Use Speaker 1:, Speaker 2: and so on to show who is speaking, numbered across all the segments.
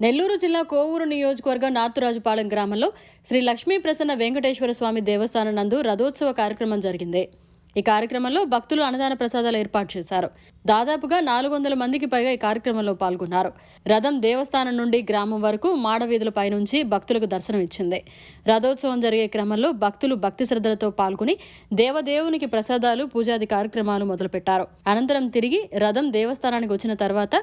Speaker 1: నెల్లూరు జిల్లా కోవూరు నియోజకవర్గం నాతురాజుపాలెం గ్రామంలో శ్రీ లక్ష్మీ ప్రసన్న వెంకటేశ్వర స్వామి దేవస్థానం నందు రథోత్సవ కార్యక్రమం జరిగింది. ఈ కార్యక్రమంలో భక్తులు అన్నదాన ప్రసాదాలు ఏర్పాటు చేశారు. దాదాపుగా 400 మందికి పైగా ఈ కార్యక్రమంలో పాల్గొన్నారు. రథం దేవస్థానం నుండి గ్రామం వరకు మాడవీధుల పైనుంచి భక్తులకు దర్శనం ఇచ్చింది. రథోత్సవం జరిగే క్రమంలో భక్తులు భక్తి శ్రద్ధలతో పాల్గొని దేవదేవునికి ప్రసాదాలు, పూజాది కార్యక్రమాలు మొదలుపెట్టారు. అనంతరం తిరిగి రథం దేవస్థానానికి వచ్చిన తర్వాత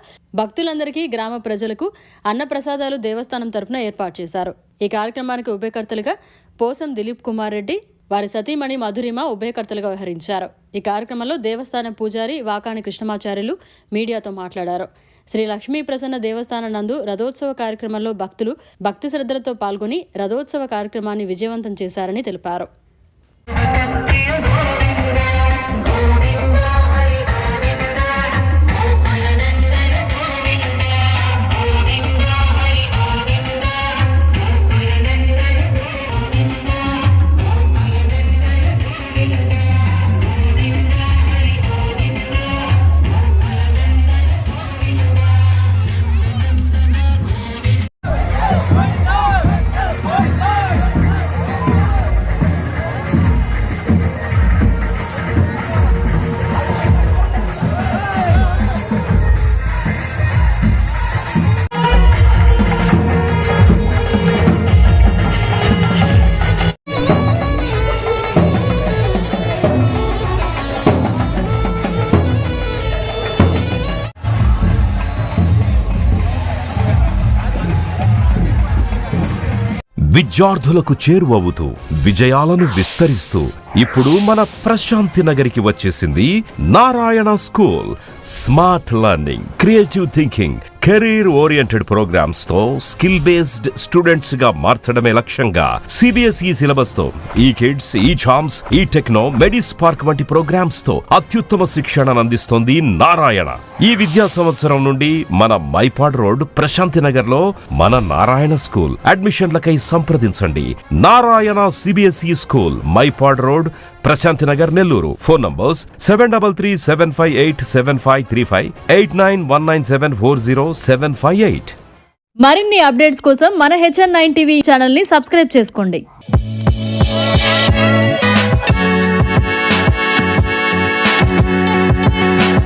Speaker 1: భక్తులందరికీ గ్రామ ప్రజలకు అన్న ప్రసాదాలు దేవస్థానం తరపున ఏర్పాటు చేశారు. ఈ కార్యక్రమానికి ఉభయకర్తలుగా పోసం దిలీప్ కుమార్ రెడ్డి, వారి సతీమణి మధురిమ ఉభయకర్తలుగా వ్యవహరించారు. ఈ కార్యక్రమంలో దేవస్థానం పూజారి వాకాణి కృష్ణమాచార్యులు మీడియాతో మాట్లాడారు. శ్రీ లక్ష్మీ ప్రసన్న దేవస్థానం నందు రథోత్సవ కార్యక్రమంలో భక్తులు భక్తి శ్రద్ధలతో పాల్గొని రథోత్సవ కార్యక్రమాన్ని విజయవంతం చేశారని తెలిపారు.
Speaker 2: విద్యార్థులకు చేరువవుతూ విజయాలను విస్తరిస్తూ ఇప్పుడు మన ప్రశాంతి నగరికి వచ్చేసింది Narayana school. Smart learning, creative thinking, career oriented programs తో స్కిల్ బేస్డ్ స్టూడెంట్స్ గా మార్చడమే లక్ష్యంగా సిబిఎస్ఈ సిలబస్ తో ఈ కిడ్స్, ఈ ఛామ్స్, ఈ టెక్నో, మెడిస్ పార్క్ వంటి ప్రోగ్రామ్స్ తో అత్యుత్తమ శిక్షణను అందిస్తోంది నారాయణ. ఈ విద్యా సంవత్సరం నుండి మన మైపాడ్ రోడ్ ప్రశాంతి నగర్ లో మన నారాయణ స్కూల్. అడ్మిషన్లకై సంప్రదించండి. Narayana CBSE school, Mypadu road, Prashanti Nagar, Nellore. Phone numbers 7337587535, 8919740758.
Speaker 1: మరిన్ని అప్డేట్స్ కోసం మన HN9 టీవీ ఛానల్ ని సబ్స్క్రైబ్ చేసుకోండి.